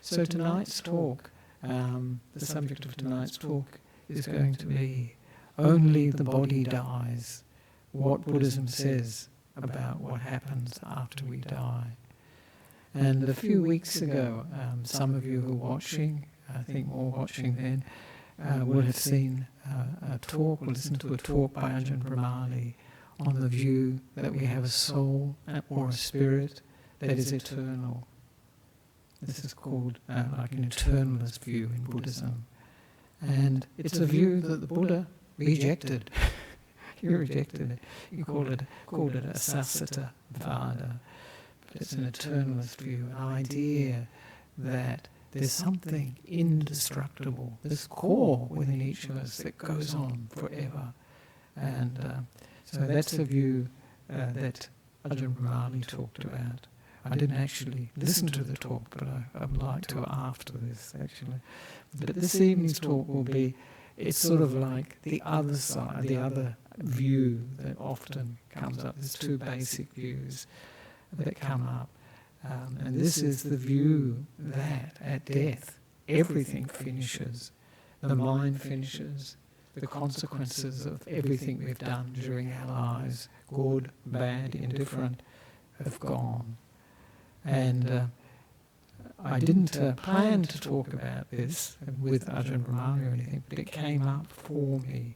So tonight's talk, the subject of tonight's talk is going to be Only the Body Dies, what Buddhism says about what happens after we die. And a few weeks ago, some of you who are watching, I think more watching then, will have seen a talk, or listened to a talk by Ajahn Nissarano on the view that we have a soul or a spirit that is eternal. This is called like an eternalist view in Buddhism. And it's a view that the Buddha rejected. He rejected it. He called it a sassata vada. But it's an eternalist view, an idea that there's something indestructible, this core within each of us that goes on forever. And so that's a view that Ajahn Nissarano talked about. I didn't actually listen to the talk, but I would like to after this, actually. But this evening's talk will be, it's sort of like the other side, the other view that often comes up. There's two basic views that come up. And this is the view that at death, everything finishes. The mind finishes. The consequences of everything we've done during our lives, good, bad, indifferent, have gone. And I didn't plan to talk about this with Ajahn Brahmani or anything, but it came up for me.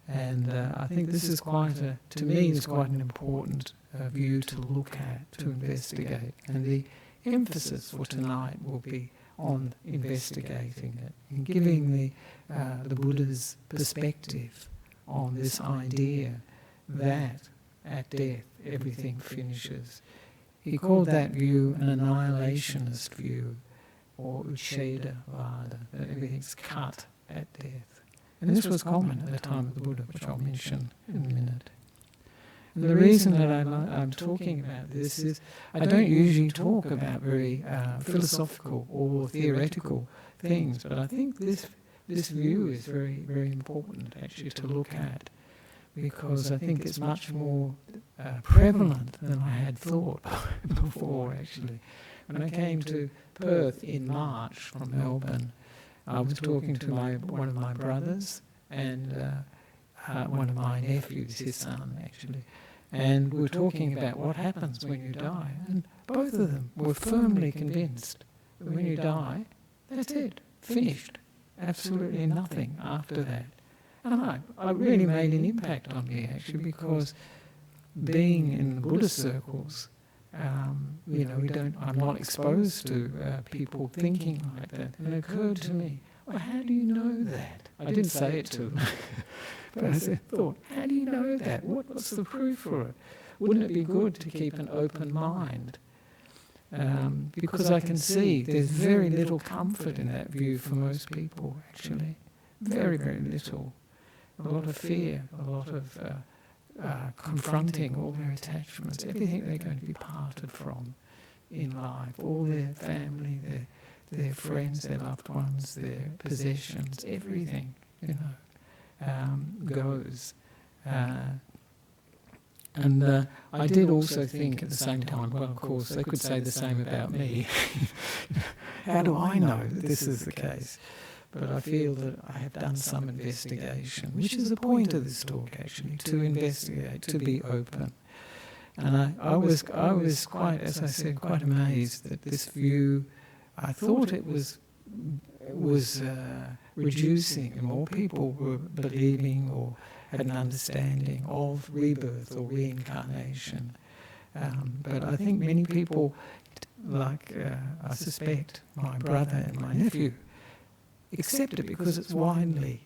And I think this is to me, is quite an important view to look at, to investigate. And the emphasis for tonight will be on investigating it and giving the Buddha's perspective on this idea that at death everything finishes. He called that view an annihilationist view, or Ucheda Vada, that everything's cut at death. And this was common at the time of the Buddha, which I'll mention in a minute. And the reason that I'm talking about this is I don't usually talk about very philosophical or theoretical things, but I think this view is very, very important actually to look at, because I think it's much more prevalent than I had thought before, actually. When I came to Perth in March from Melbourne, I was talking to one of my brothers and one of my nephews, his son, actually. And we were talking about what happens when you die. And both of them were firmly convinced that when you die, that's it, finished. Absolutely nothing after that. And I really made an impact on me, actually, because being in the Buddhist circles, I'm not exposed to people thinking like that. And it occurred to me, well, how do you know that? I didn't say it to them, but I thought, how do you know that? What's the proof for it? Wouldn't it be good to keep an open mind? Because I can see there's very little comfort in that view for most people, actually. Very, very little. A lot of fear, a lot of confronting all their attachments, everything they're going to be parted from in life, all their family, their friends, their loved ones, their possessions, everything, goes. And I did also think at the same time, well, of course, they could say the same about me. How do I know that this is the case? But I feel that I have done some investigation, which is the point of this talk, actually, to investigate, to be open. And I was quite, as I said, quite amazed that this view, I thought it was reducing, and more people were believing or had an understanding of rebirth or reincarnation. But I think many people, like I suspect my brother and my nephew, accept it because it's widely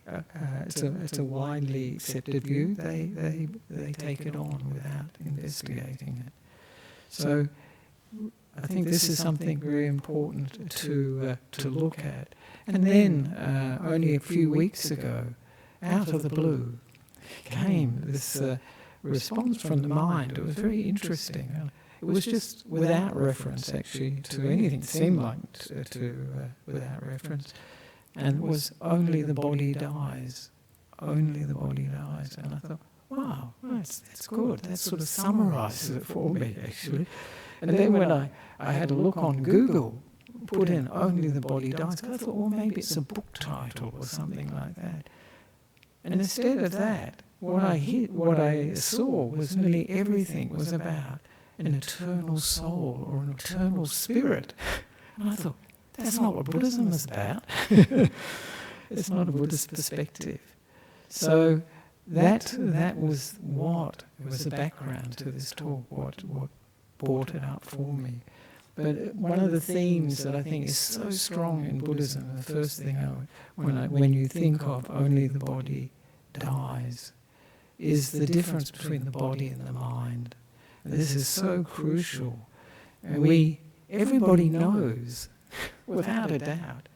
it's a widely accepted view. They take it on without investigating it. So I think this is something very important to look at. And then only a few weeks ago, out of the blue, came this response from the mind. It was very interesting. It was just without reference, actually, to anything. It seemed like without reference. And it was only the body dies. Only the body dies. And I thought, wow, that's good. That sort of summarises it for me, actually. And then when I had a look on Google, put in only the body dies. I thought, well, maybe it's a book title or something like that. And instead of that, what I saw was nearly everything was about an eternal soul or an eternal spirit. And I thought, that's not what Buddhism is about. It's not a Buddhist perspective. So that was what was the background to this talk, what brought it up for me. But one of the themes that I think is so strong in Buddhism, the first thing when you think of only the body dies, is the difference between the body and the mind. And this is so crucial. And everybody knows, without a doubt,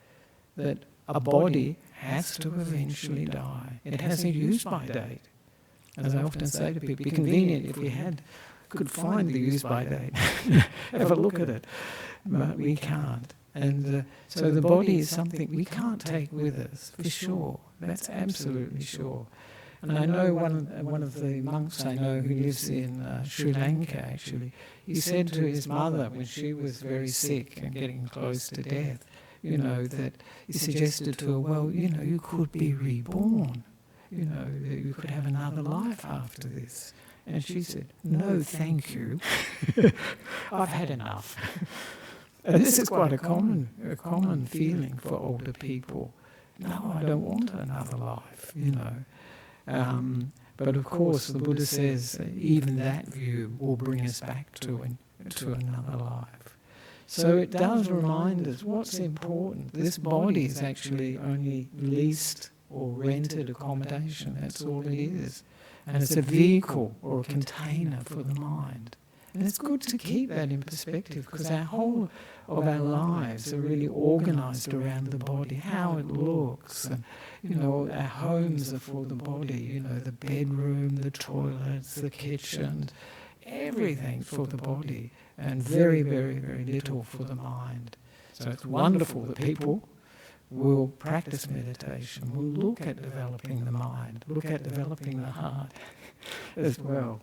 that a body has to eventually die. It has a use-by date. As I often say to people, it'd be convenient if we could find the use-by date, have a look at it, but we can't. And so the body is something we can't take with us, for sure. That's absolutely sure. And I know one of the monks I know who lives in Sri Lanka, actually, he said to his mother when she was very sick and getting close to death, that he suggested to her, well, you could be reborn. You could have another life after this. And she said, no, thank you. I've had enough. And this is quite a common feeling for older people. No, I don't want another life, But of course, the Buddha says that even that view will bring us back to another life. So it does remind us what's important. This body is actually only leased or rented accommodation. That's all it is. And it's a vehicle or a container for the mind. And it's good to keep that in perspective, because our whole of our lives are really organised around the body, how it looks. And, our homes are for the body, the bedroom, the toilets, the kitchen, everything for the body, and very, very, very little for the mind. So it's wonderful that people will practice meditation, will look at developing the mind, look at developing the heart as well.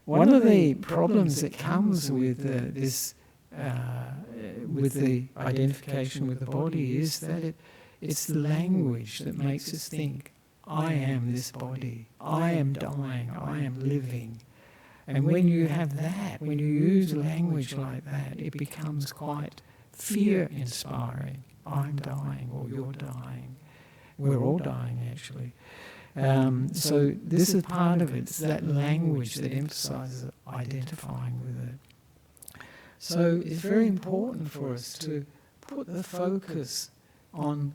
One of the problems that comes with with the identification with the body is that it's the language that makes us think, I am this body, I am dying, I am living. And when you have that, when you use language like that, it becomes quite fear-inspiring. I'm dying, or you're dying. We're all dying, actually. So this is part of it. It's that language that emphasises identifying with it. So it's very important for us to put the focus on,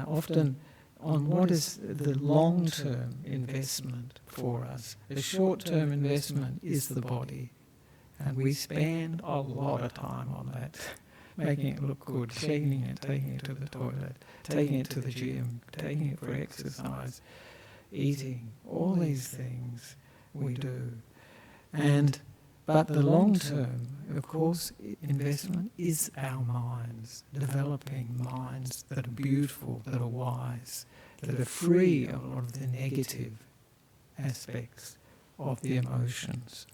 often, on what is the long-term investment for us. The short-term investment is the body. And we spend a lot of time on that, making it look good, cleaning it, taking it to the toilet, taking it to the gym, taking it for exercise, eating, all these things we do. But the long-term, of course, investment is our minds, developing minds that are beautiful, that are wise, that are free of a lot of the negative aspects of the emotions.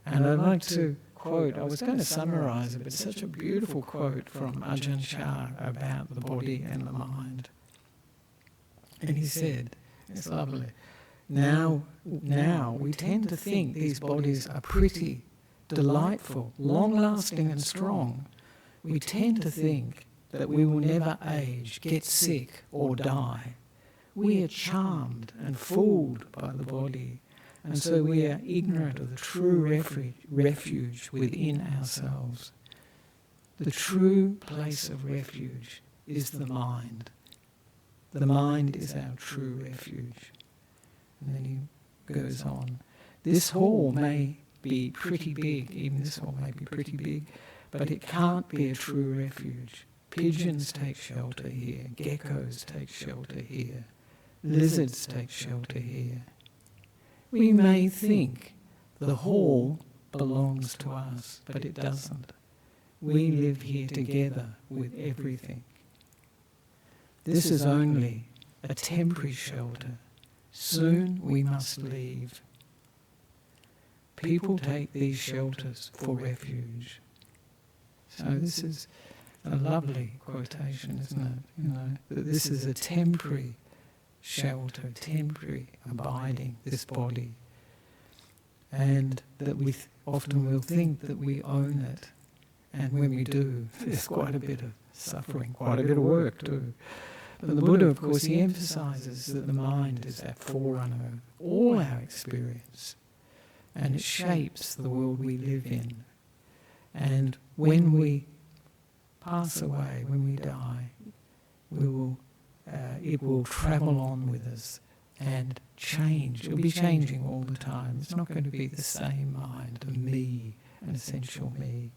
And I'd like to quote, I was going to summarise it, but it's such a beautiful quote from Ajahn Nissarano about the body and the mind. And he said, it's lovely, now we tend to think these bodies are pretty, delightful, long-lasting and strong. We tend to think that we will never age, get sick or die. We are charmed and fooled by the body, and so we are ignorant of the true refuge within ourselves. The true place of refuge is the mind. The mind is our true refuge. And then he goes on. This hall may be pretty big, even this hall may be pretty big, but it can't be a true refuge. Pigeons take shelter here, geckos take shelter here, lizards take shelter here. We may think the hall belongs to us, but it doesn't. We live here together with everything. This is only a temporary shelter. Soon we must leave. People take these shelters for refuge. So this is a lovely quotation, isn't it? You know, that this is a temporary shelter, temporary abiding, this body. And that we often will think that we own it. And when we do, there's quite a bit of suffering, quite a bit of work too. But the Buddha, of course, he emphasises that the mind is that forerunner of all our experience. And it shapes the world we live in. And when we pass away, when we die, it will travel on with us and change. It will be changing all the time. It's not going to be the same mind, a me, an essential me.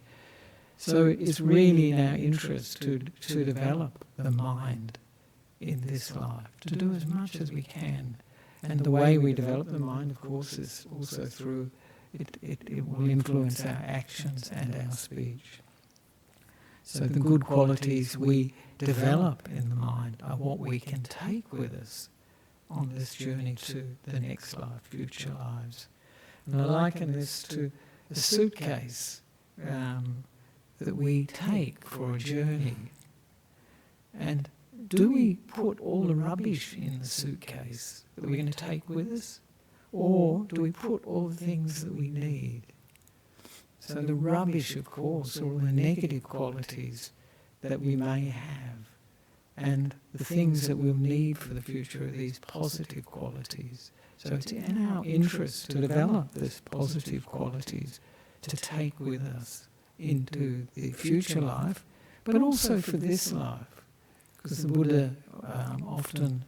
So it's really in our interest to develop the mind in this life, to do as much as we can. And the way we develop the mind, of course, is also through it will influence our actions and our speech. So the good qualities we develop in the mind are what we can take with us on this journey to the next life, future lives. And I liken this to a suitcase that we take for a journey. And do we put all the rubbish in the suitcase that we're going to take with us? Or do we put all the things that we need? So the rubbish, of course, are all the negative qualities that we may have. And the things that we'll need for the future are these positive qualities. So it's in our interest to develop these positive qualities to take with us into the future life, but also for this life. Because the Buddha often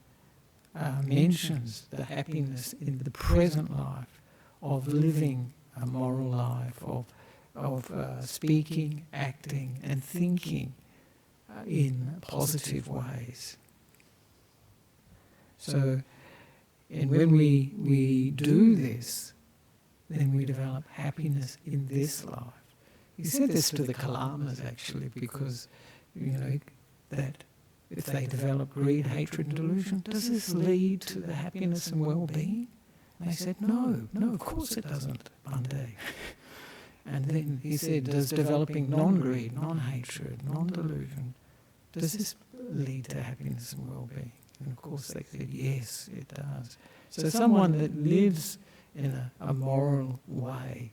mentions the happiness in the present life of living a moral life, of speaking, acting and thinking in positive ways. So, and when we do this, then we develop happiness in this life. He said this to the Kalamas actually, because, you know, that if they develop greed, hatred and delusion, does this lead to the happiness and well-being? And they said, no, of course it doesn't, Bande. And then he said, does developing non-greed, non-hatred, non-delusion, does this lead to happiness and well-being? And of course they said, yes, it does. So someone that lives in a moral way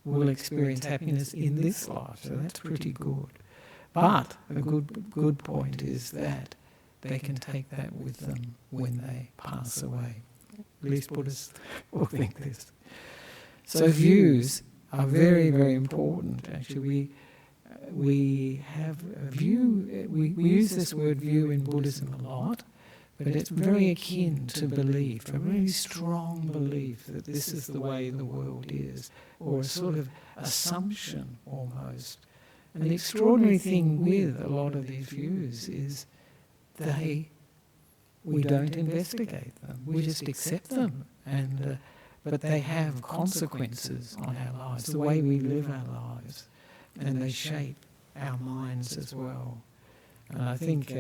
will experience happiness in this life, so that's pretty good. But a good point is that they can take that with them when they pass away. At least Buddhists will think this. So views are very, very important. Actually, we have a view. We use this word view in Buddhism a lot, but it's very akin to belief, a really strong belief that this is the way the world is, or a sort of assumption almost. And the extraordinary thing with a lot of these views is we don't investigate them. We just accept them, but they have consequences on our lives, the way we live our lives, and they shape our minds as well. And I think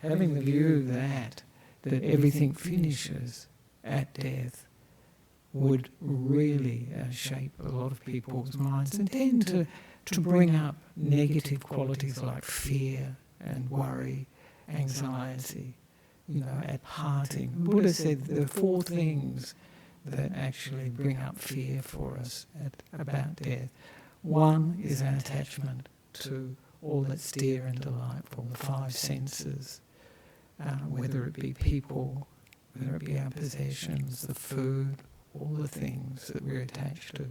having the view that everything finishes at death would really shape a lot of people's minds and tend to bring up negative qualities like fear and worry, anxiety, at parting. The Buddha said there are 4 things that actually bring up fear for us about death. One is an attachment to all that's dear and delightful, the 5 senses, whether it be people, whether it be our possessions, the food, all the things that we're attached to,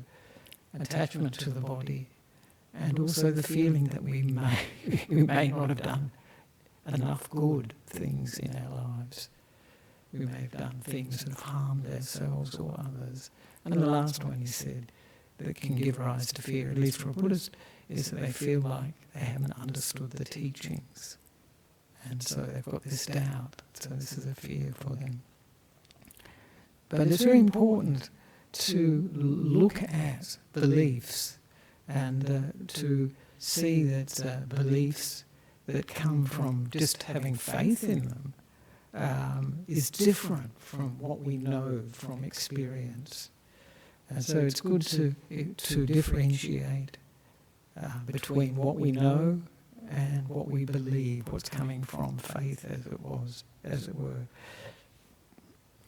attachment to the body, and also the feeling that we may not have done enough good things in our lives. We may have done things that have harmed ourselves or others. And the last one, he said, that can give rise to fear, at least for a Buddhist, is that they feel like they haven't understood the teachings. And so they've got this doubt. So this is a fear for them. But it's very important to look at beliefs and to see that beliefs that come from just having faith in them is different from what we know from experience. And so it's good to differentiate between what we know and what we believe, what's coming from faith as it were,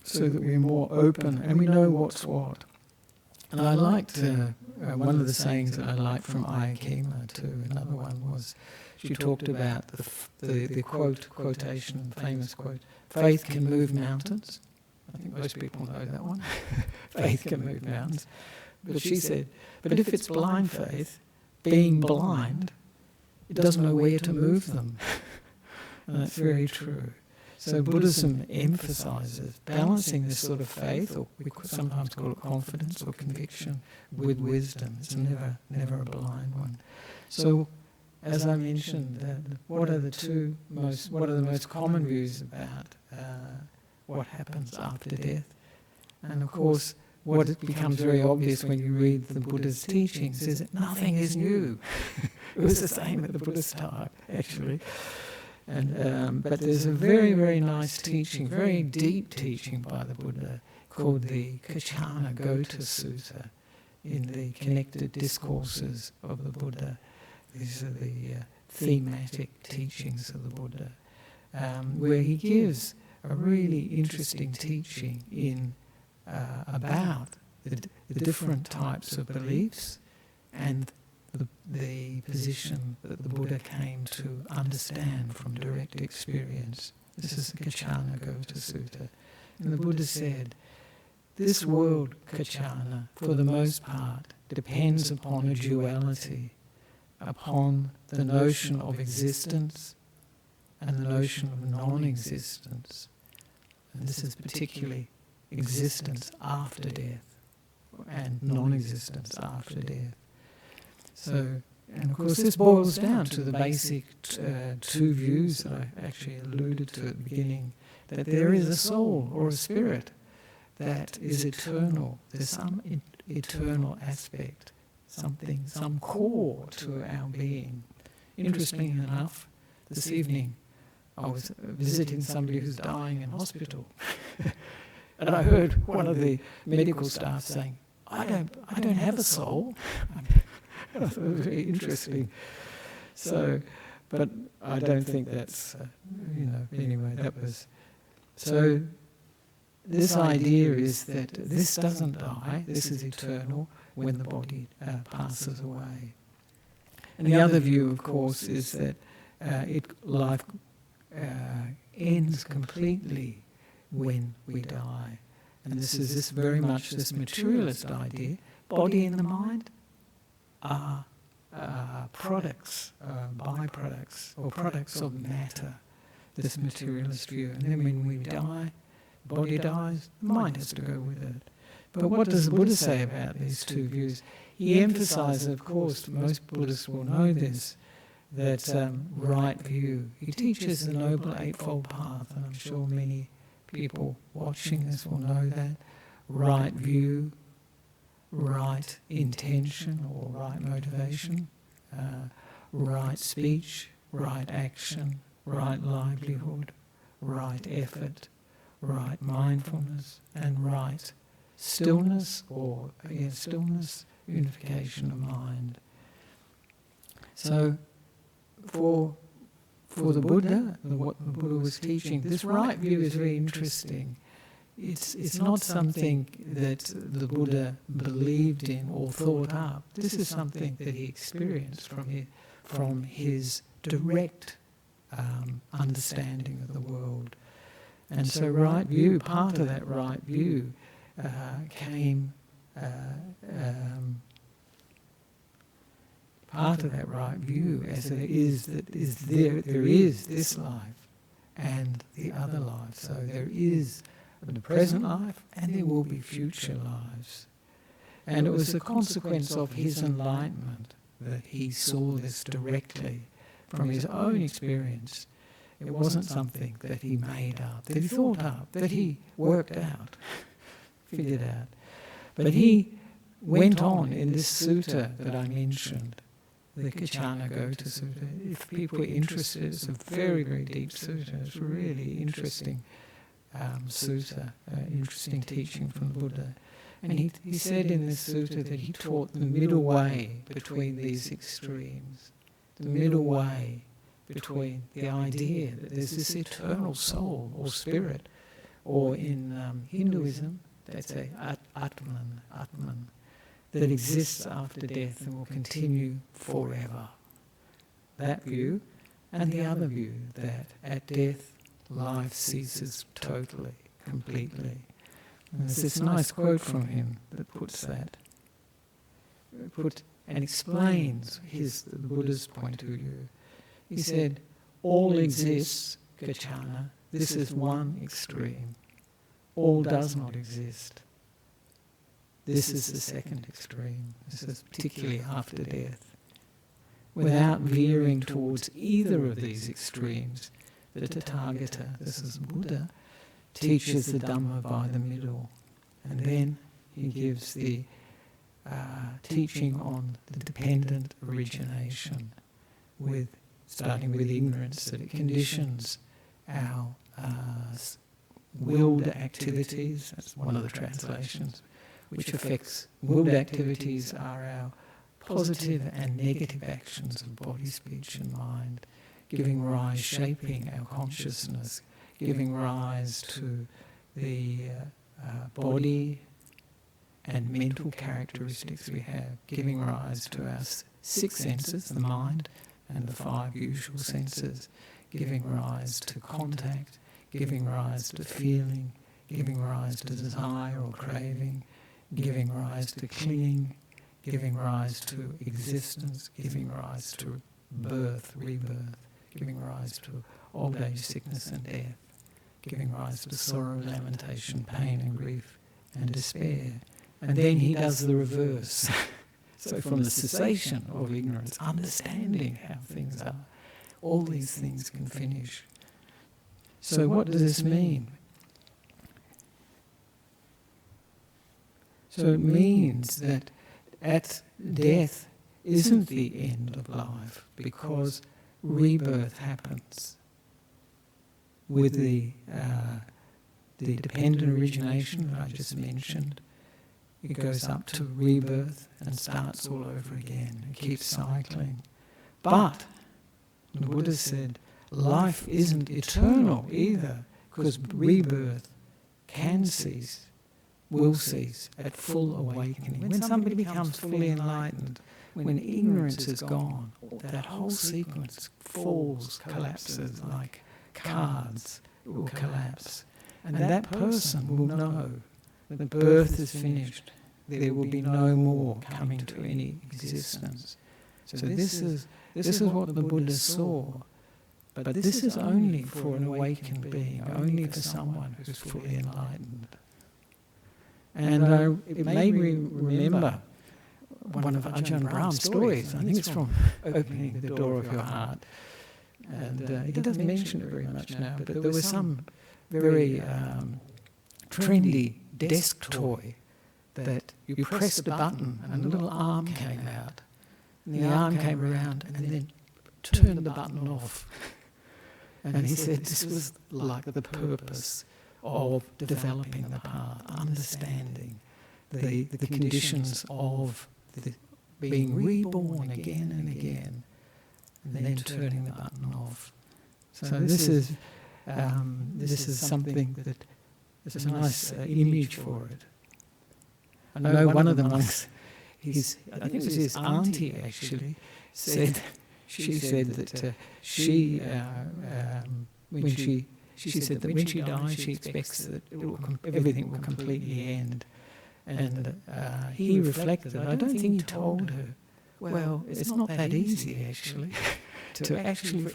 so that we're more open and we know what's what. And I liked one of the sayings that I liked from Ayakema too. Another one was, she talked about the quotation, famous quote, faith can move mountains. I think most people know that one. Faith can move mountains. But she said, but if it's blind faith, being blind, it doesn't know where to move them. And that's very true. So Buddhism emphasises balancing this sort of faith, or we could sometimes call it confidence or conviction, with wisdom. It's never a blind one. So, as I mentioned, what are the most common views about what happens after death? And of course, what becomes very obvious when you read the Buddha's teachings is that nothing is new. It was the same at the Buddhist time, actually. And but there's a very, very nice teaching, very deep teaching by the Buddha called the Kachana Gota Sutta in the Connected Discourses of the Buddha. These are the thematic teachings of the Buddha, where he gives a really interesting teaching in about the different types of beliefs and the position that the Buddha came to understand from direct experience. This is the Kachana Gota Sutta. And the Buddha said, this world, Kachana, for the most part, depends upon a duality, upon the notion of existence and the notion of non-existence. And this is particularly existence after death and non-existence after death. So, and of course this boils down to the basic two views that I actually alluded to at the beginning, that there is a soul or a spirit that is eternal. There's some eternal aspect, some core to our being. Interestingly enough, this evening I was visiting somebody who's dying in hospital. And I heard one of the medical staff saying, I don't have a soul. I thought it was very interesting. So, but I don't think that's, anyway, that was... So this idea is that this doesn't die, this is eternal when the body passes away. And the other view, of course, is that life ends completely when we die. And this is very much this materialist idea. Body and the mind are products, byproducts, or products of matter, this materialist view. And then when we die, the body dies, the mind has to go with it. But what does the Buddha say about these two views? He emphasises, of course, most Buddhists will know this, that right view. He teaches the Noble Eightfold Path, and I'm sure many people watching this will know that. Right view, right intention or right motivation, right speech, right action, right livelihood, right effort, right mindfulness, and right stillness or stillness, unification of mind. So for the Buddha, what the Buddha was teaching, this right view is very interesting. It's not something that the Buddha believed in or thought up. This is something that he experienced from his direct understanding of the world. And so right view, part of that right view came... part of that right view as it is that there is this life and the other life. So there is the present life and there will be future lives. And it was a consequence of his enlightenment that he saw this directly from his own experience. It wasn't something that he made up, that he thought up, that he worked out, figured out. But he went on in this sutta that I mentioned, the Kachana Gota Sutta. If people are interested, it's a very, very deep sutta. It's a really interesting sutta, interesting teaching from the Buddha. And he said in this sutta that he taught the middle way between these extremes, the middle way between the idea that there's this eternal soul or spirit, or in Hinduism, they say Atman, that exists after death and will continue forever. That view, and the other view that at death life ceases totally, completely. And there's this nice quote from him that puts that, and explains the Buddhist point of view. He said, all exists, Gacchana, this is one extreme. All does not exist. This is the second extreme. This is particularly after death. Without veering towards either of these extremes, the Tathagata, this is Buddha, teaches the Dhamma by the middle. And then he gives the teaching on the dependent origination, starting with ignorance, that it conditions our willed activities. That's one of the translations, which affects willed activities are our positive and negative actions of body, speech and mind, giving rise, shaping our consciousness, giving rise to the body and mental characteristics we have, giving rise to our six senses, the mind and the five usual senses, giving rise to contact, giving rise to feeling, giving rise to desire or craving, giving rise to clinging, giving rise to existence, giving rise to birth, rebirth, giving rise to old age, sickness and death, giving rise to sorrow, lamentation, pain and grief and despair. And then he does the reverse. So from the cessation of ignorance, understanding how things are, all these things can finish. So what does this mean? So it means that at death isn't the end of life, because rebirth happens with the dependent origination that I just mentioned. It goes up to rebirth and starts all over again. It keeps cycling. But the Buddha said life isn't eternal either, because rebirth can cease, will cease at full awakening. When somebody becomes fully enlightened, when ignorance is gone, that whole sequence falls, collapses like cards. It will collapse. And that person will know that birth is finished. There will be no more coming to any existence. So this is what the Buddha saw. But this is only for an awakened being, only for someone who's fully enlightened. And it made me remember one of Ajahn Brahm's stories. I think it's from Opening the Door of Your Heart. And he doesn't mention it very much now, but there was some very trendy desk toy that you pressed a button and a little arm came out. And the arm came around and then turned the button off. And he said this was like the purpose of developing the path, understanding the conditions of being reborn again and again, and then turning the button off. So this is something that there's a nice image for it. I know one of the monks, I think it was his auntie actually, said that she said that when she dies, she expects that everything will completely end. And he reflected, I don't think he told her, well, it's not that easy actually. For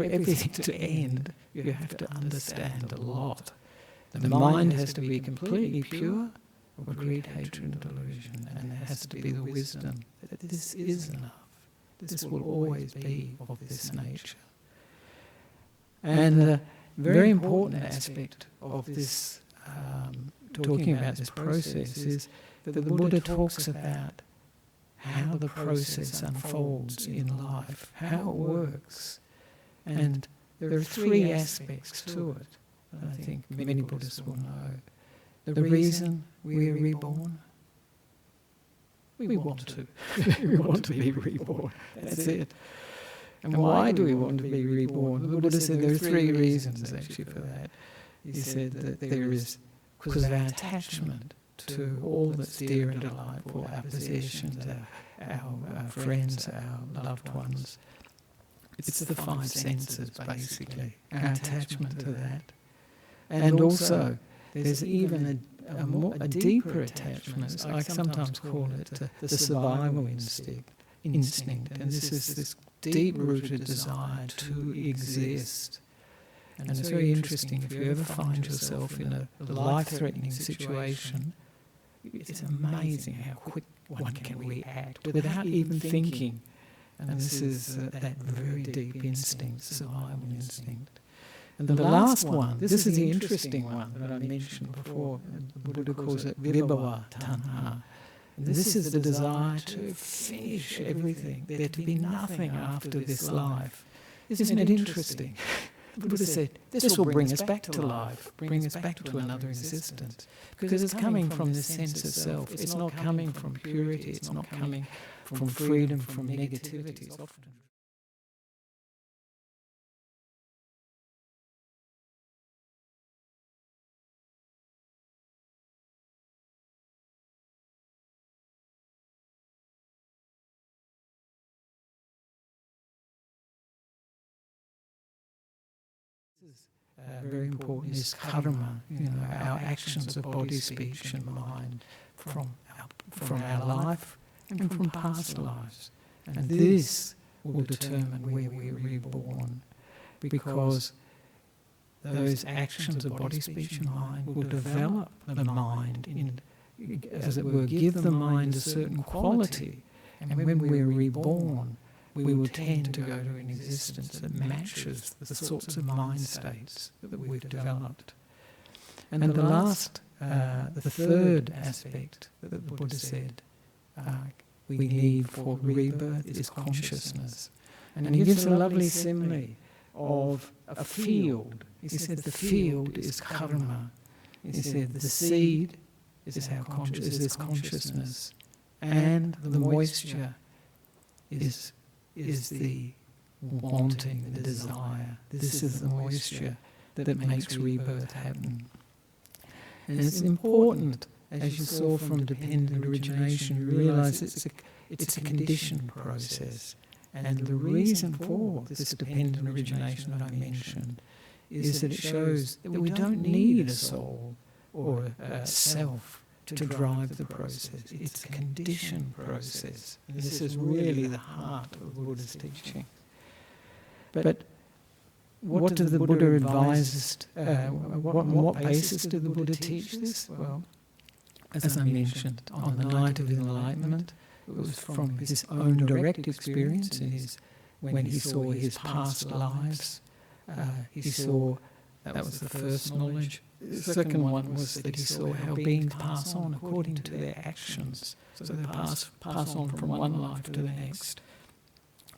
everything to end, you have to understand a lot. The mind has to be completely pure of greed, hatred and delusion, and there has to be the wisdom that this is enough. This will always be of this nature. And a very important aspect of this, talking about this process, is that the Buddha talks about how the process unfolds in life, how it works. And there are three aspects to it that I think many Buddhists will know. The reason we are reborn, we want to. We want to be reborn. That's it. And why do we want to be reborn? The Buddha said there are three reasons actually for that. He said that there is because of our attachment to all that's dear and delightful, our possessions, our friends, our loved ones. It's the five senses, basically, our attachment to that. And also, there's even a deeper attachment. I sometimes call it the survival instinct. And this is this deep-rooted desire to exist. And it's very interesting, if you ever find yourself in a life-threatening situation, it's amazing how quick one can react without even thinking. And this is that very deep instinct, survival instinct. And the last one, this is the interesting one that I mentioned before, the Buddha calls it vibhava tanha. And this is the desire to finish everything, there to be nothing after this life. Isn't it interesting? The Buddha said, this will bring us back to life, bring us back to another existence. Because it's coming from this sense of self. It's not coming from purity, it's not coming from freedom, from negativity. It's often very important is karma, our actions of body, speech and mind from our life and from past lives. And this will determine where we are reborn, because those actions of body, speech and mind will develop the mind, as it were, give the mind a certain quality. And when we are reborn, we will tend to go to an existence that matches the sorts of mind states that we've developed. And the third aspect that the Buddha said we need for rebirth is consciousness. And he gives a lovely simile of a field. He said the field is karma. He said the seed is this consciousness, and the moisture is the wanting, the desire. This is the moisture that makes rebirth happen. And it's important, as you saw from dependent origination, you realise it's a conditioned process. And the reason for this dependent origination that I mentioned is that it shows that we don't need a soul or a self to drive the process. It's a conditioned process. And this is really the heart of the Buddha's teaching. But what did the Buddha advise us? On what basis did the Buddha teach this? Well, as I mentioned, on the night of enlightenment, it was from his own direct experience when he saw his past lives. He saw, that was the first knowledge. The second one was that he saw how beings pass on according to their actions. So they pass on from one life to the next,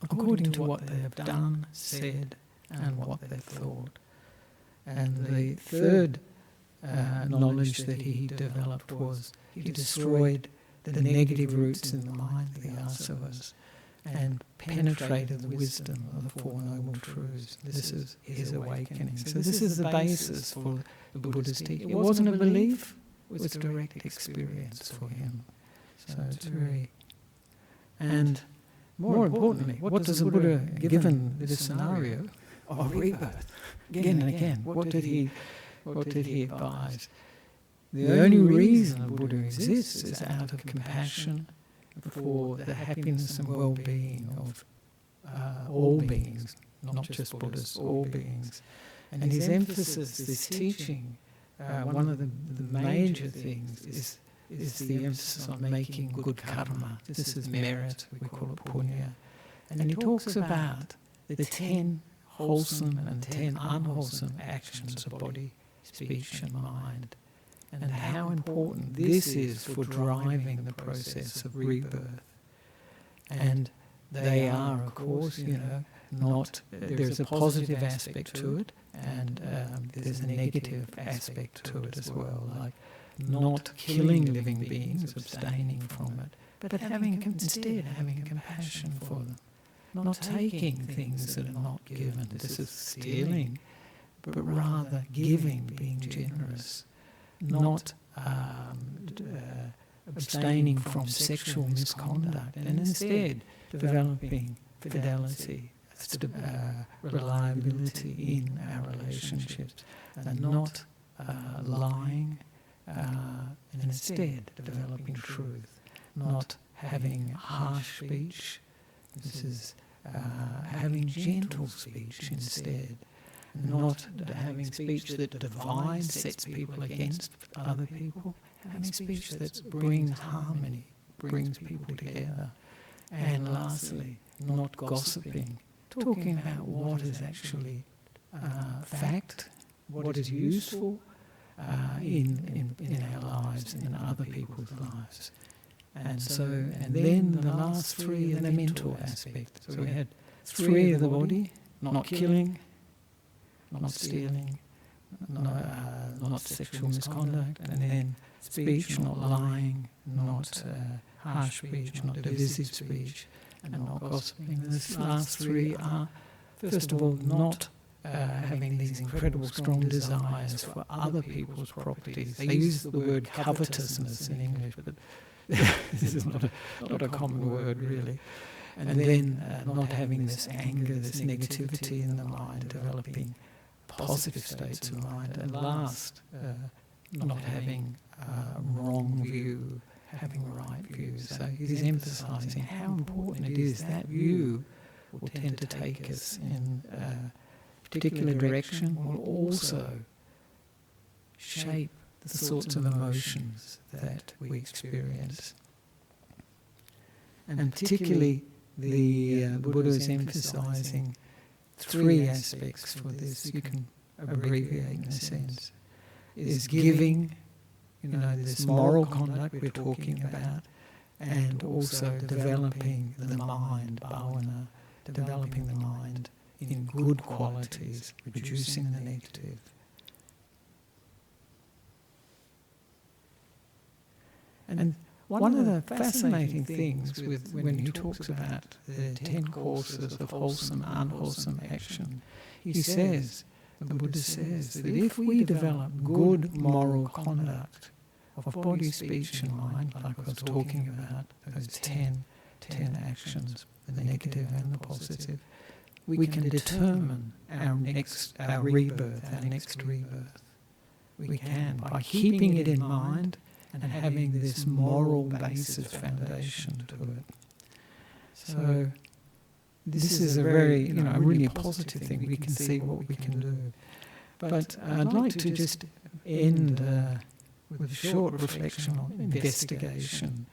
according to what they have done, said, and what they've thought. And the third knowledge that he developed was he destroyed the negative roots in the mind, the asavas, and penetrated the wisdom of the Four Noble Truths. This is his awakening. So this is the basis for the Buddha's teaching. It wasn't a belief, it was direct experience for him. So it's very... And more importantly, what does the Buddha, given this scenario of rebirth, again and again, what did he advise? The only reason the Buddha exists is out of compassion for the happiness and well-being of all beings, not just Buddhists, all beings. And his emphasis, this teaching, one of the major things is the emphasis on making good karma. This is merit, we call it punya. And he talks about the 10 wholesome and 10 unwholesome actions of body, speech and mind, and how important this is for driving the process of rebirth. And they are, of course, there's a positive aspect to it, and there's a negative aspect to it as well, like not killing living beings, abstaining from it, but instead having compassion for them. not taking things that are not given. This is stealing, but rather giving, being generous, not abstaining from sexual misconduct, and instead developing fidelity, reliability in our relationships, and not lying, and instead developing truth, not having harsh speech. This is having gentle speech instead, not having speech that divides, sets people against other people, having speech that brings harmony, brings people together. And lastly, not gossiping, talking about what is actually fact, what is useful in our lives and in other people's lives. And then the last three are the mental aspect. So we had three of the body: not killing, not stealing, not sexual misconduct, and then speech, not lying, not harsh speech, not divisive speech, and not gossiping. The last three are, first of all, not having these incredible strong desires for other people's properties. They use the word covetousness in English, but this is not a common word really. And then not having this anger, this negativity in the mind, developing positive states of mind. And last, not having a wrong view, having a right view. So he's emphasising how important it is that view will tend to take us in a particular direction, will also shape the sorts of emotions that we experience. And particularly the Buddha is emphasising three aspects for this. You can abbreviate in a sense. Is giving, this moral conduct we're talking about, and also developing the mind, bhavana, developing the mind in good qualities, reducing the negative. And one of the fascinating things with when he talks about the 10 courses of wholesome, unwholesome action, he says, the Buddha says, that if we develop good moral conduct of body, speech and mind, like I was talking about, those 10 actions, the negative and the positive, we can determine our rebirth, our next rebirth. We can, by keeping it in mind and having this moral basis foundation to it. So this is a very, really a positive thing. We can see what we can do. But I'd like to just end with a short reflection on investigation,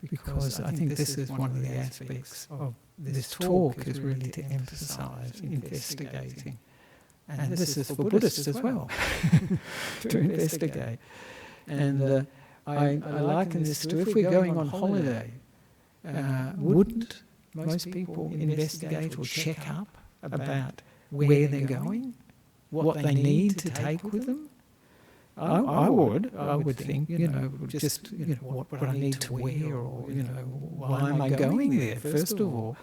because I think this is one of the aspects of this talk, is really to emphasise investigating. And this is for Buddhists as well, to investigate. And I liken this to, if we're going on holiday, wouldn't most people investigate or check up about where they're going, what they need to take with them? I would think, just what I need to wear, or why am I going there, first of all.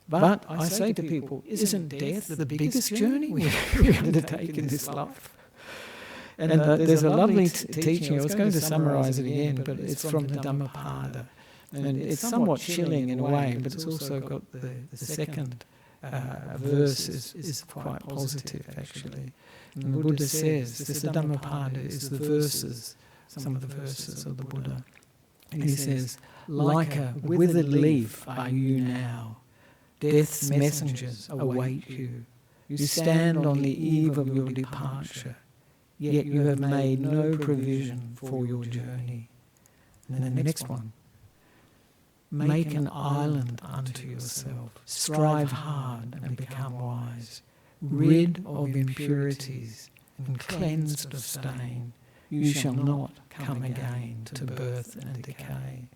But I say to people, isn't death the biggest journey we undertake in this life? And there's a lovely teaching. I was going to summarise it again, but it's from the Dhammapada. And it's somewhat chilling in a way, but it's also got the second verse is quite positive, actually. And the Buddha says, the Dhammapada is the verses, some of the verses of the Buddha. And he says, like a withered leaf are you now. Death's messengers await you. You stand on the eve of your departure, yet you have made no provision for your journey. And then the next one. Make an island unto yourself. Strive hard and become wise. Rid of impurities and cleansed of stain, you shall not come again to birth and decay.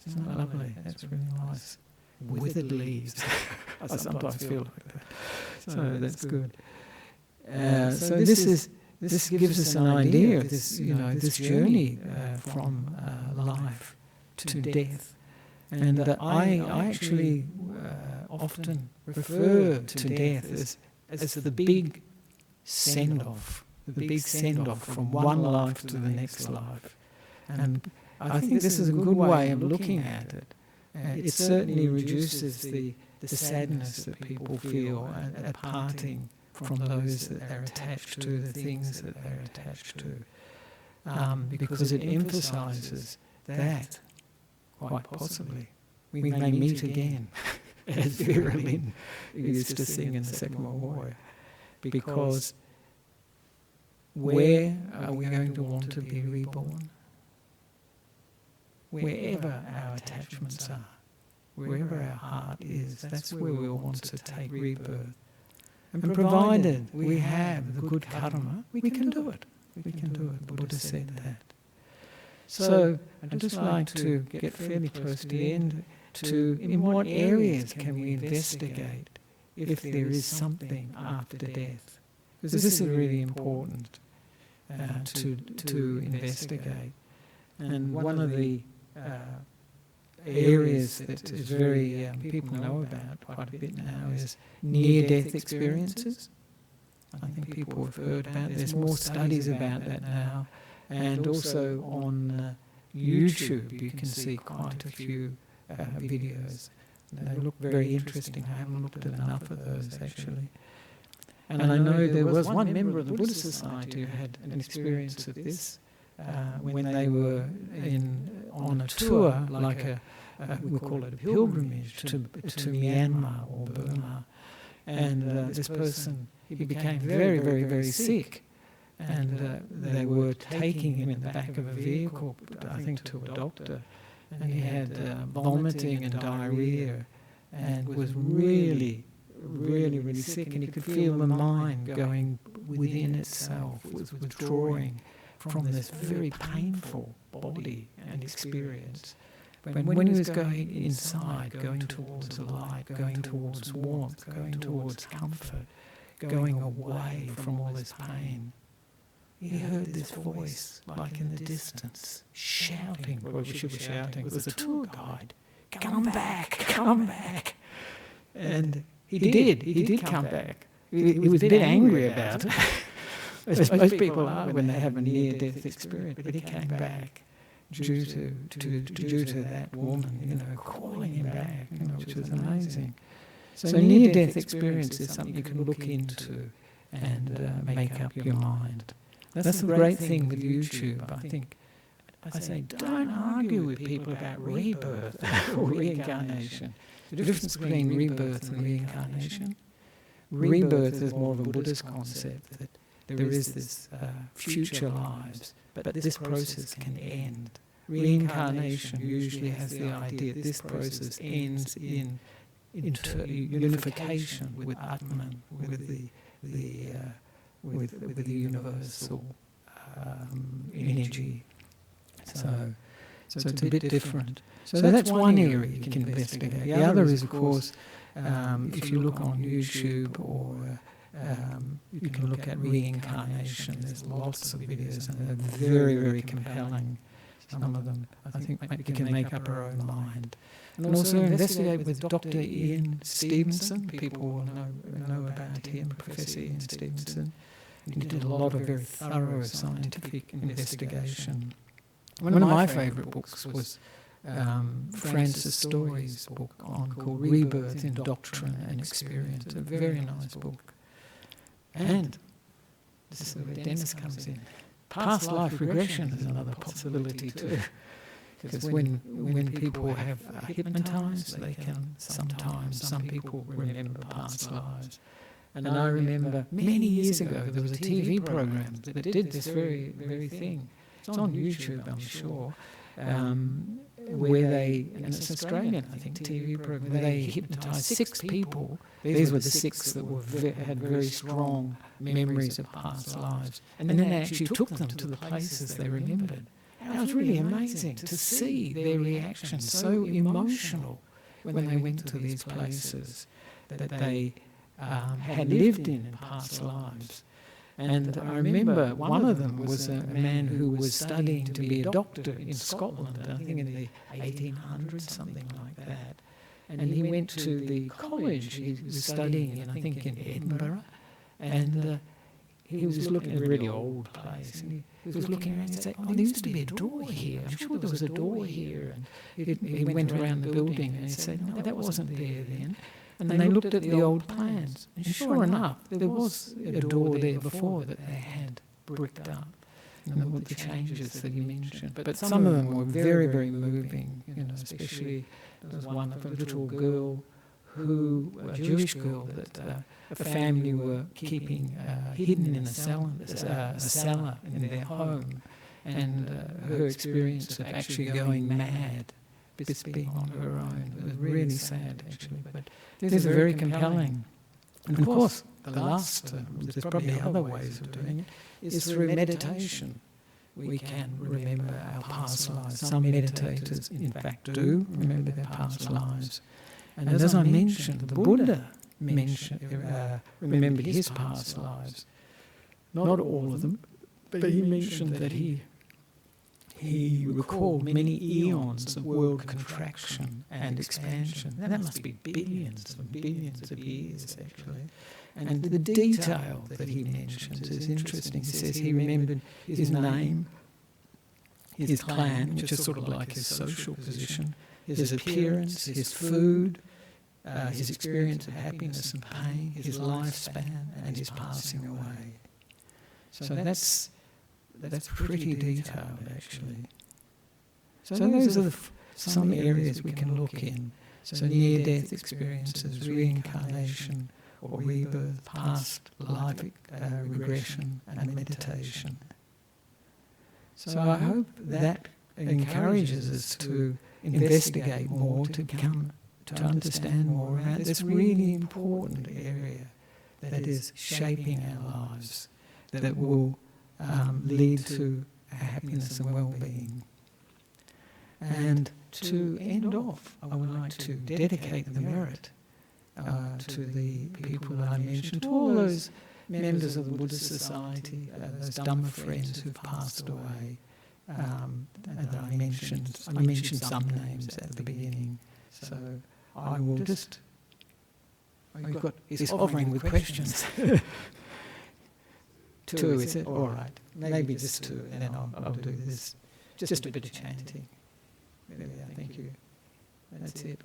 Isn't that lovely? That's really nice. Withered leaves. I sometimes feel like that. So that's good. So this gives us an idea of this, this journey from life to death. And I actually, often refer to death as the big send-off, from one life to the next life. And I think this is a good way of looking at it. It certainly reduces the sadness that people feel at parting from those that they're attached to, the things that they're attached to, because it emphasises that, quite possibly, we may meet again, as Vera Lynn used to sing in the Second World War, because where are we going to want to be reborn? Wherever our attachments are, wherever our heart is, that's where we'll want to take rebirth. And provided we have the good karma, we can do it. We can do it. The Buddha said that. So I'd just like to get fairly close to the end to in what areas can we investigate if there is something after death? Because this is really important to investigate. And one of the areas that is very people know about quite a bit now is near-death experiences. I think people have heard about it. There's more studies about that now. And also on YouTube you can see quite a few videos. They look very interesting. I haven't looked at enough of those actually. And I know there was one member of the Buddhist Society who had an experience of this when they were on a tour, like we call it a pilgrimage to Myanmar or Burma. And this person, he became very, very, very sick. And they were taking him in the back of a vehicle, I think to a doctor. And he had vomiting and diarrhea and was really, really, really sick. And he could feel the mind going within itself, was withdrawing from this very painful body and experience. But when he was going inside, going towards light, going towards warmth, going towards comfort, going away from all this pain, he heard this voice, like in the distance, shouting. Well, she was shouting. It was a tour guide. Come back, come back. And he did come back. He was a bit angry about it, as most people are when they have a near-death experience, but he came back due to that woman, calling him back, which was amazing. So near-death experience is something you can look into and make up your mind. That's the great thing with YouTube, I think. I say, don't argue with people about rebirth or reincarnation. The difference between rebirth and reincarnation. Rebirth is more of a Buddhist concept, that there is this future lives, but this process can end. Reincarnation usually has the idea that this process ends in unification with Atman, with the universal energy. So it's a bit different. So that's one area you can investigate. The other is, of course, if you look on YouTube or you can look at reincarnation. There's lots of videos and they're very, very compelling. Some of them, I think, we can make up our own mind. And also investigate with Dr. Ian Stevenson. People will know about him, Professor Ian Stevenson. He did a lot of very thorough scientific investigation. One of my favourite books was Francis Story's book called Rebirth in Doctrine and Experience. A very nice book. And this is where Dennis comes in. Past life regression is another possibility too. Because when people have hypnotised, they can sometimes, some people remember past lives. And I remember many years ago there was a TV program that did this very, very thing. It's on YouTube, I'm sure, where they, and it's Australian, I think, TV program, where they hypnotised 6 people. These were the 6 that had very strong memories of past lives. And then they actually took them to the places they remembered. And it was really amazing to see their reaction, so emotional when they went to these places that they had lived in past lives. And I remember one of them was a man who was studying to be a doctor in Scotland, I think in the 1800s, something like that. And he went to the college he was studying in, I think in Edinburgh, and he was looking at a really old place, and he was looking around and said, "Oh, there used to be a door here. I'm sure there was a door here." And he went around the building and he said, "No, that wasn't there then." And they looked at the old plans, and sure enough, there was a door there before that they had bricked up. And the changes that he mentioned. But some of them were very, very moving, especially there was one of a little girl a Jewish girl that a family were keeping hidden in a cellar in their home, and her experience of actually going mad, just being on her own. It was really sad, actually, but this is very compelling. And of course, the last, there's probably other ways of doing it, is through meditation. We can remember our past lives. Some meditators, in fact, do remember their past lives. And as I mentioned, the Buddha remembered his past lives. Not all of them, but he mentioned that he recalled many eons of world contraction and expansion. That must be billions and billions of years, actually. And the detail that he mentions is interesting. He says he remembered his name, his clan, which is sort of like his social position, his appearance, his food, his experience of happiness and pain, his lifespan, and his passing away. So that's pretty detailed, actually. So those are some areas we can look in. So near-death experiences, reincarnation or rebirth, past life regression, and meditation. So I hope that encourages us to investigate more, to come to understand more about this really important area that is shaping our lives, that will lead to happiness and well-being. And to end off, I would like to dedicate the merit to the people that I mentioned, to all those members of the Buddhist Society, those Dhamma friends who've passed away, that I mentioned. I mentioned some names at the beginning, so I will just... You've got this offering with questions. Two, is it? All right. Maybe just two, and then I'll do this. Just a bit of chanting. There we are, thank you. That's it.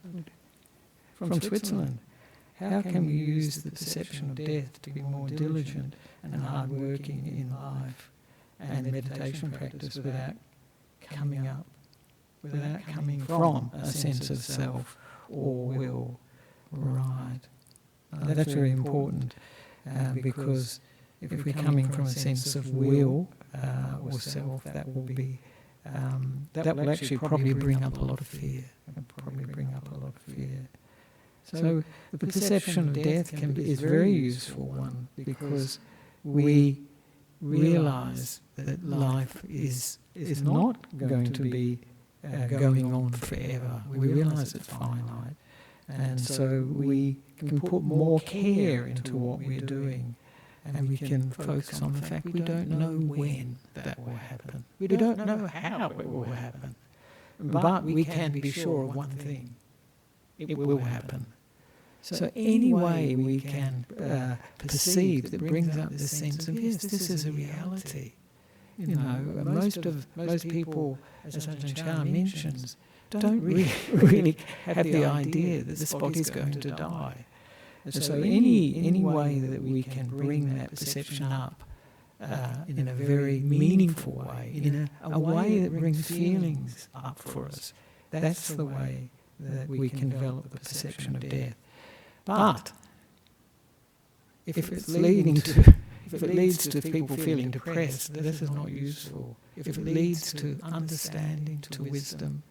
From Switzerland. How can we use the perception of death to be more diligent and hard-working in life and meditation practice without coming from a sense of self or will? Right. That's very important because if we're coming from a sense of will or self, that will actually probably bring up a lot of fear. So the perception of death is a very useful one because we realise that life is not going to be going on forever. We realise it's finite, and so we can put more care into what we're doing, and we can focus on the fact we don't know when that will happen. We don't know how it will happen, but we can be sure of one thing: it will happen. So any way we can perceive that brings up this sense of, yes, this is a reality. Most people, as Ajahn Nissarano mentions, don't really have the idea that this body is going to die. So any way that we can bring that perception up in a very meaningful way, in a way that brings feelings up for us, that's the way that we can develop the perception of death. But if it leads to people feeling depressed, this is not useful. If it leads to understanding, to wisdom,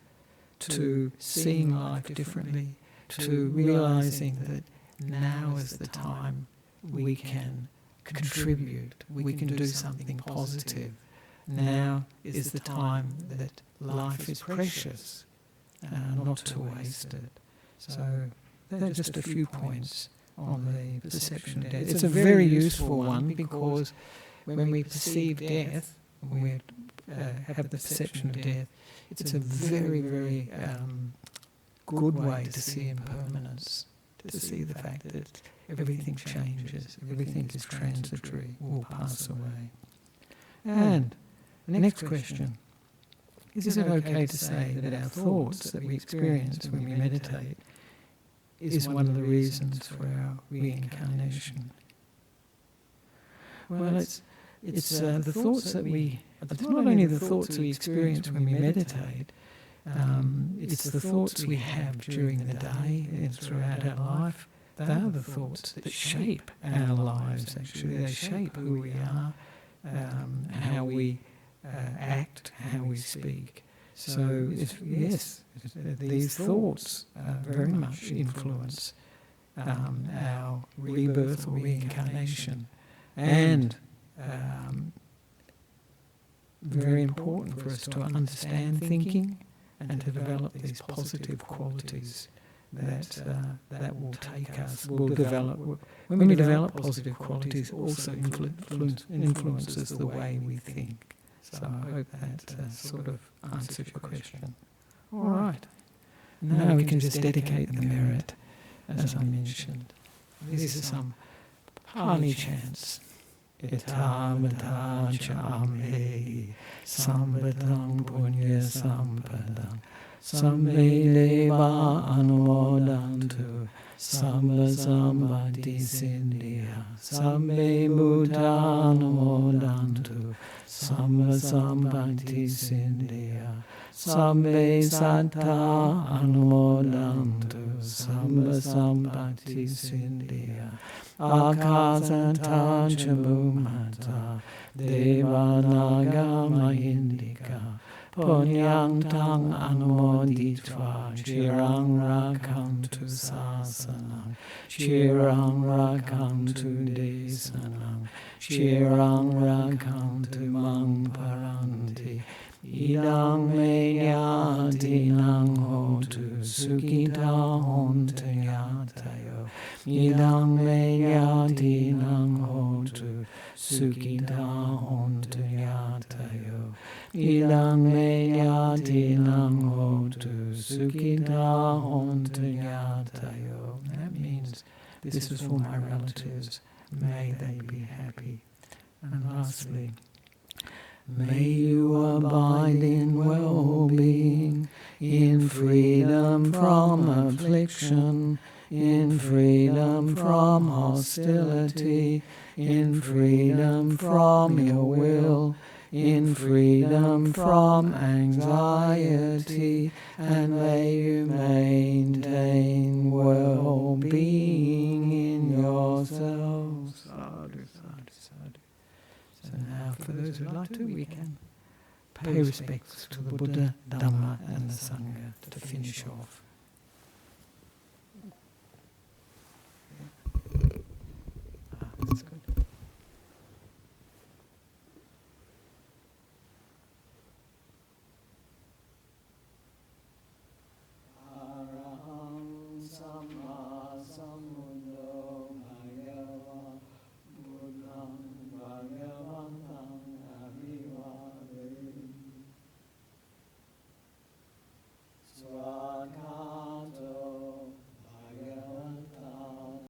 to seeing life differently, to realising that now is the time we can contribute, we can do something positive. Now is the time that life is precious, not to waste it. So there are just a few points on the perception of death. It's a very useful one because when we perceive death, when we have the perception of death, it's a very, very good way to see impermanence, to see the fact that everything changes, everything is transitory, will pass away. And the next question, is it okay to say that our thoughts that we experience when we meditate is one of the reasons for our reincarnation? Well, it's the thoughts that it's not only the thoughts we experience when we meditate, it's the thoughts we have during the day and throughout our life. They are the thoughts that shape our lives, actually. They shape who we are, how we act, how we speak. So, these thoughts very much influence our rebirth or reincarnation. And very important for us to understand thinking and to develop these positive qualities that will take us, will develop. When we develop positive qualities, also influences the way we think. So I hope that sort of answers your question. All right. Now we can just dedicate the merit, as I mentioned. These are some Pali chants. Itam chame sambatam punya sampadam sambe deva anumodantu samba sambati sindhya sambe buddha anumodantu samba sambati sindhya sambe sattva anumodantu samba sambati sindhya Akasanta Chabumata Devanaga Mahindika Punyang Tang Anumoditva Chirang Rakantu Sasanang Chirang Rakantu Desanang Chirang Rakantu Mang Paranti Idang Menyati Nang Hotu Sukita Hontu Yatayo Idang Menyati Nang Hotu Sukita Hontu Yatayo Idang Menyati Nang Hotu Sukita Hontu Yatayo. That means this is for my relatives. May they be happy. And lastly, may you abide in well-being, in freedom from affliction, in freedom from hostility, in freedom from ill will, in freedom from anxiety, and may you maintain well-being in yourselves. Sadhu, sadhu, sadhu. So now, for those who'd like to, we can pay respects to the Buddha, Dhamma and the Sangha to finish off.